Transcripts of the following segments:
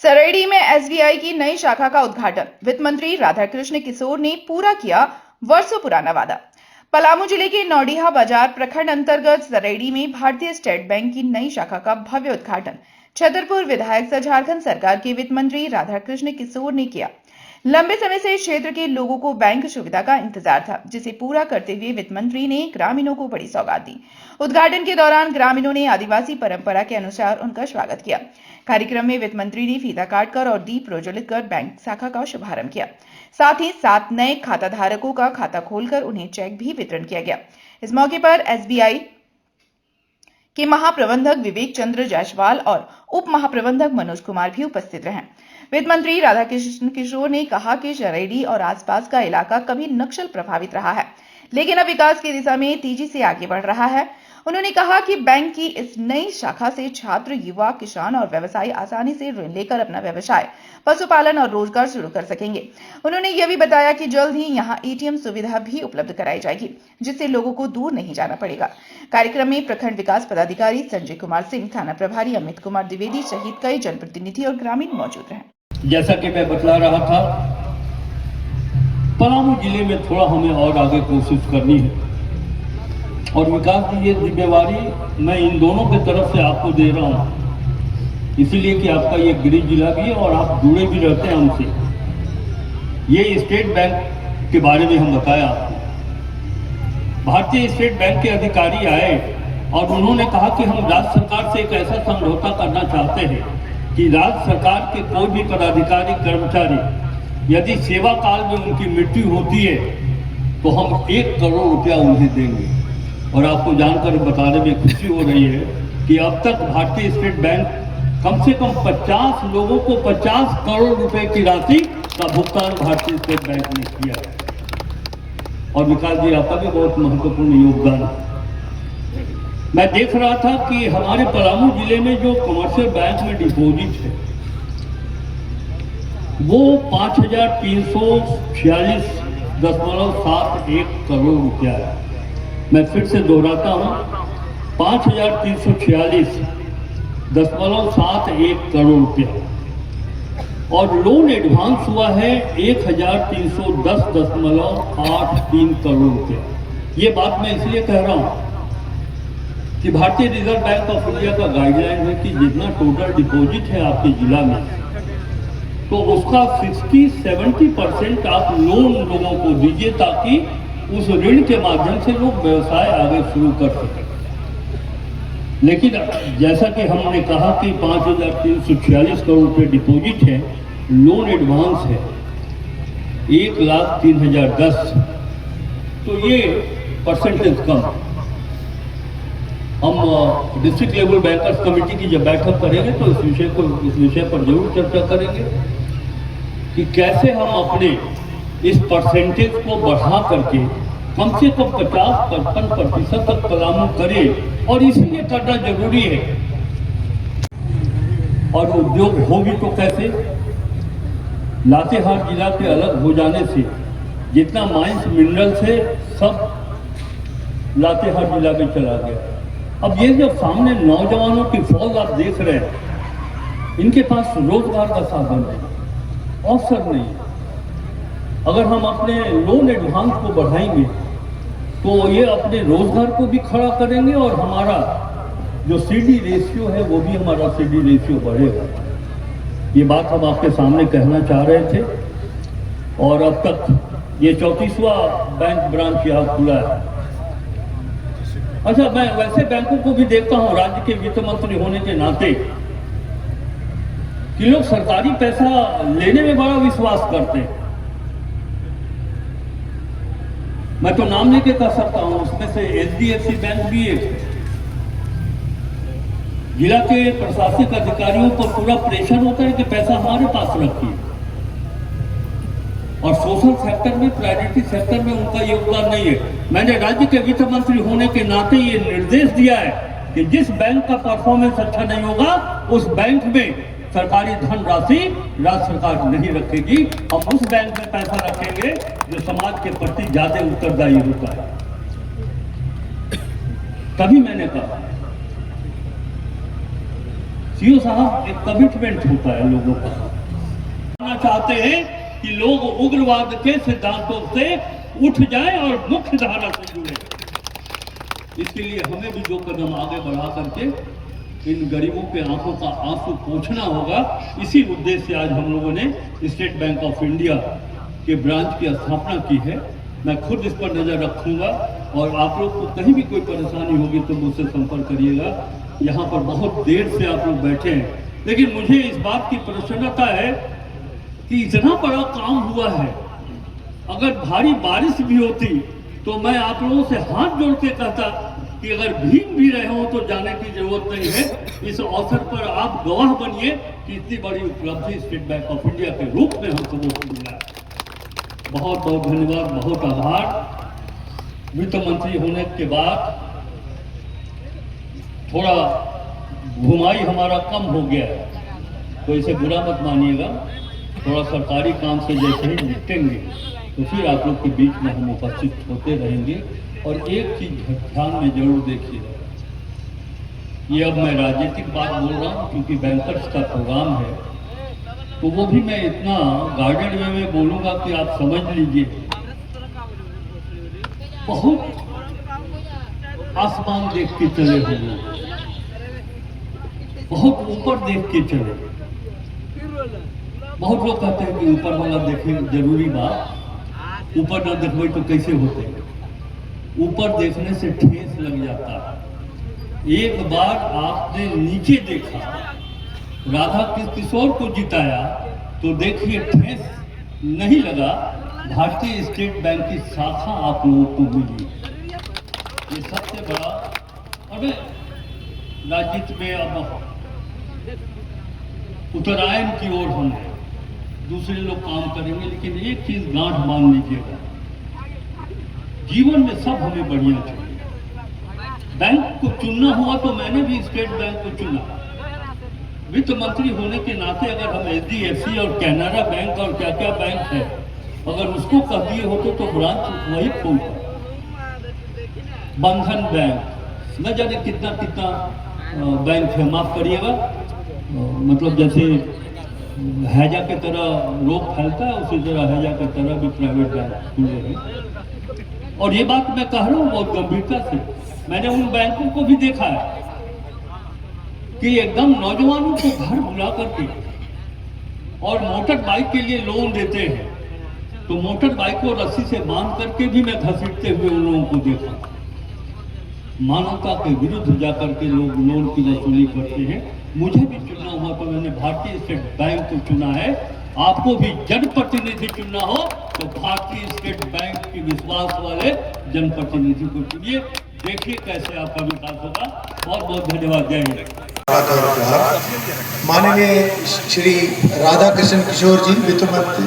सरेडी में एसबीआई की नई शाखा का उद्घाटन वित्त मंत्री राधाकृष्ण किशोर ने पूरा किया वर्षों पुराना वादा। पलामू जिले के नौडिहा बाजार प्रखंड अंतर्गत सरेडी में भारतीय स्टेट बैंक की नई शाखा का भव्य उद्घाटन छतरपुर विधायक सह झारखंड सरकार के वित्त मंत्री राधाकृष्ण किशोर ने किया। लंबे समय से इस क्षेत्र के लोगों को बैंक सुविधा का इंतजार था, जिसे पूरा करते हुए वित्त मंत्री ने ग्रामीणों को बड़ी सौगात दी। उद्घाटन के दौरान ग्रामीणों ने आदिवासी परंपरा के अनुसार उनका स्वागत किया। कार्यक्रम में वित्त मंत्री ने फीता काटकर और दीप प्रज्वलित कर बैंक शाखा का शुभारंभ किया। साथ ही 7 नए खाता धारकों का खाता खोलकर उन्हें चेक भी वितरण किया गया। इस मौके पर एसबीआई के महाप्रबंधक विवेक चंद्र जायसवाल और उप महाप्रबंधक मनोज कुमार भी उपस्थित रहे। वित्त मंत्री राधाकृष्ण किशोर ने कहा कि सरेडी और आसपास का इलाका कभी नक्सल प्रभावित रहा है, लेकिन अब विकास की दिशा में तेजी से आगे बढ़ रहा है। उन्होंने कहा कि बैंक की इस नई शाखा से छात्र, युवा, किसान और व्यवसायी आसानी से ऋण लेकर अपना व्यवसाय, पशुपालन और रोजगार शुरू कर सकेंगे। उन्होंने यह भी बताया कि जल्द ही यहां एटीएम सुविधा भी उपलब्ध कराई जाएगी, जिससे लोगों को दूर नहीं जाना पड़ेगा। कार्यक्रम में प्रखंड विकास पदाधिकारी संजय कुमार सिंह, थाना प्रभारी अमित कुमार द्विवेदी सहित कई जनप्रतिनिधि और ग्रामीण मौजूद रहे। जैसा कि मैं बतला रहा था, पलामू जिले में थोड़ा हमें और आगे कोशिश करनी है और विकास की ये जिम्मेवारी मैं इन दोनों की तरफ से आपको दे रहा हूँ, इसीलिए कि आपका ये गृह जिला भी है और आप जुड़े भी रहते हैं हमसे। ये स्टेट बैंक के बारे में हम बताया आपको। भारतीय स्टेट बैंक के अधिकारी आए और उन्होंने कहा कि हम राज्य सरकार से एक ऐसा समझौता करना चाहते हैं कि राज्य सरकार के कोई भी पदाधिकारी, कर्मचारी यदि सेवा काल में उनकी मृत्यु होती है तो हम 1 करोड़ रुपया उन्हें देंगे। और आपको जानकर बताने में खुशी हो रही है कि अब तक भारतीय स्टेट बैंक कम से कम 50 लोगों को 50 करोड़ रुपए की राशि का भुगतान भारतीय स्टेट बैंक ने किया है। और विकास जी, आपका भी बहुत महत्वपूर्ण योगदान है। मैं देख रहा था कि हमारे पलामू जिले में जो कमर्शियल बैंक में डिपॉजिट है वो 5,346.71 करोड़ रुपया है। मैं फिर से दोहराता हूँ, 5,346.71 करोड़ रुपया और लोन एडवांस हुआ है 1,310.83 करोड़ रुपया। ये बात मैं इसलिए कह रहा हूँ कि भारतीय रिजर्व बैंक ऑफ इंडिया का गाइडलाइन है कि जितना टोटल डिपॉजिट है आपके जिला में तो उसका 60-70% आप लोन लोगों को दीजिए ताकि उस ऋण के माध्यम से लोग व्यवसाय आगे शुरू कर सकें। लेकिन जैसा कि हमने कहा कि 5,346 करोड़ रुपये डिपॉजिट है, लोन एडवांस है 1,03,010, तो ये परसेंटेज कम। हम डिस्ट्रिक्ट लेवल बैंकर्स कमेटी की जब बैठक करेंगे तो इस विषय पर जरूर चर्चा करेंगे कि कैसे हम अपने इस परसेंटेज को बढ़ा करके कम से कम 50-55% तक पलामू करें। और इसलिए करना जरूरी है। और उद्योग हो भी तो कैसे? लातेहार जिला के अलग हो जाने से जितना माइंस मिनरल्स है सब लातेहार जिला में चला गया। अब ये जो सामने नौजवानों की फौज आप देख रहे हैं, इनके पास रोजगार का साधन है, अवसर नहीं है। अगर हम अपने लोन एडवांस को बढ़ाएंगे तो ये अपने रोजगार को भी खड़ा करेंगे और हमारा जो सीडी रेशियो है वो भी हमारा सीडी रेशियो बढ़ेगा। ये बात हम आपके सामने कहना चाह रहे थे। और अब तक ये 34वां बैंक ब्रांच यहाँ खुला है। अच्छा, मैं वैसे बैंकों को भी देखता हूँ राज्य के वित्त मंत्री होने के नाते कि लोग सरकारी पैसा लेने में बड़ा विश्वास करते हैं। मैं तो नाम लेके कह सकता हूं, उसमें से एचडीएफसी बैंक भी एक। जिला के प्रशासनिक अधिकारियों पर पूरा प्रेशर होता है कि पैसा हमारे पास रखिए और सोशल सेक्टर में, प्रायोरिटी सेक्टर में उनका योगदान नहीं है। मैंने राज्य के वित्त मंत्री होने के नाते ये निर्देश दिया है कि जिस बैंक का परफॉर्मेंस अच्छा नहीं होगा उस बैंक में सरकारी धनराशि राज्य सरकार नहीं रखेगी। हम उस बैंक में पैसा रखेंगे जो समाज के प्रति ज्यादा उत्तरदायी होता है। तभी मैंने कहा सीओ साहब, एक कमिटमेंट होता है लोगों का। चाहते हैं कि लोग उग्रवाद के सिद्धांतों से उठ जाएं और मुख्य धारा से जुड़े। इसके लिए हमें भी 2 कदम आगे बढ़ा करके इन गरीबों के आंखों का आंसू पोंछना होगा। इसी उद्देश्य से आज हम लोगों ने स्टेट बैंक ऑफ इंडिया के ब्रांच की स्थापना की है। मैं खुद इस पर नजर रखूंगा और आप लोग को कहीं भी कोई परेशानी होगी तो मुझसे संपर्क करिएगा। यहाँ पर बहुत देर से आप लोग बैठे हैं, लेकिन मुझे इस बात की प्रसन्नता है कि इतना बड़ा काम हुआ है। अगर भारी बारिश भी होती तो मैं आप लोगों से हाथ जोड़ के कहता कि अगर भीग भी रहे हो तो जाने की जरूरत नहीं है। इस अवसर पर आप गवाह बनिए कि इतनी बड़ी उपलब्धि स्टेट बैंक ऑफ इंडिया के रूप में हम सबों को मिला है। बहुत बहुत धन्यवाद, बहुत आभार। वित्त मंत्री होने के बाद थोड़ा घुमाई हमारा कम हो गया है, तो इसे बुरा मत मानिएगा। थोड़ा सरकारी काम से जैसे ही निपटेंगे तो फिर आप लोग के बीच में हम उपस्थित होते रहेंगे। और एक चीज ध्यान में जरूर देखिएगा, ये अब मैं राजनीतिक बात बोल रहा हूँ क्योंकि बैंकर्स का प्रोग्राम है, तो वो भी मैं इतना गार्डेड वे में बोलूंगा कि आप समझ लीजिए। बहुत आसमान देख के चले हो लोग, बहुत ऊपर देख के चले। बहुत लोग कहते हैं कि ऊपर वाला देखे, जरूरी बात, ऊपर ना देखो तो कैसे होते। ऊपर देखने से ठेस लग जाता है। एक बार आपने नीचे देखा, राधा किशोर को जिताया, तो देखिए ठेस नहीं लगा। भारतीय स्टेट बैंक की शाखा आप लोगों को मिली, ये सबसे बड़ा। और राजनीति में अब उत्तरायण की ओर हम हैं, दूसरे लोग काम करेंगे, लेकिन एक चीज गांठ मान लीजिएगा, जीवन में सब हमें बढ़िया चाहिए। बैंक को चुनना हुआ तो मैंने भी स्टेट बैंक को चुना। वित्त मंत्री होने के नाते अगर हम HDFC और कैनरा बैंक और क्या क्या बैंक है, अगर उसको कह दिए होते तो ब्रांच वही खोलता। बंधन बैंक, न जाने कितना कितना बैंक है, माफ करिएगा, मतलब जैसे हैजा की तरह रोग फैलता है, उसी तरह हैजा की तरह भी प्राइवेट बैंक खुले हैं। और ये बात मैं कह रहा हूँ बहुत गंभीरता से। मैंने उन बैंकों को भी देखा है कि एकदम नौजवानों को घर बुला करके और मोटर बाइक के लिए लोन देते हैं, तो मोटर बाइक को रस्सी से बांध करके भी मैं घसीटते हुए उन लोगों को देखा। मानवता के विरुद्ध जाकर के लोग लोन की वसूली करते हैं। मुझे भी चुनना हुआ तो मैंने भारतीय स्टेट बैंक को चुना है। आपको भी जनप्रतिनिधि चुनना हो तो भारतीय स्टेट बैंक के विश्वास वाले जनप्रतिनिधि को चुनिए। देखिए कैसे आपका विकास होगा। बहुत बहुत धन्यवाद। जय हिंद। माननीय श्री राधा कृष्ण किशोर जी,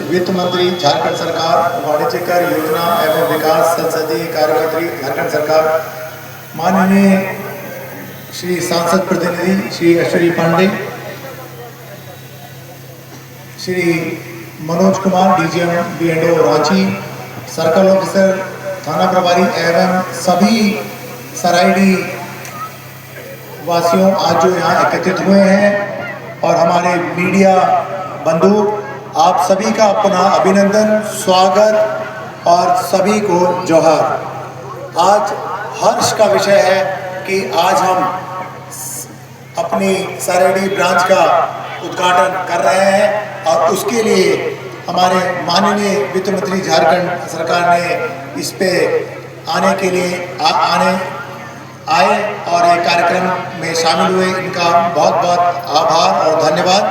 वित्त मंत्री झारखंड सरकार, वाणिज्य कर योजना एवं विकास संसदीय कार्यमंत्री झारखंड सरकार, माननीय श्री सांसद प्रतिनिधि Shri Ashwani Pandey, Shri Manoj Kumar DGM B&O Ranchi, circle officer थाना प्रभारी एवं सभी सराइडी वासियों आज जो यहाँ एकत्रित हुए हैं और हमारे मीडिया बंधु, आप सभी का पुनः अभिनंदन, स्वागत और सभी को जोहार। आज हर्ष का विषय है कि आज हम अपनी सराइडी ब्रांच का उद्घाटन कर रहे हैं और उसके लिए हमारे माननीय वित्त मंत्री झारखंड सरकार ने इस पे आने के लिए आए और एक कार्यक्रम में शामिल हुए। इनका बहुत बहुत आभार और धन्यवाद।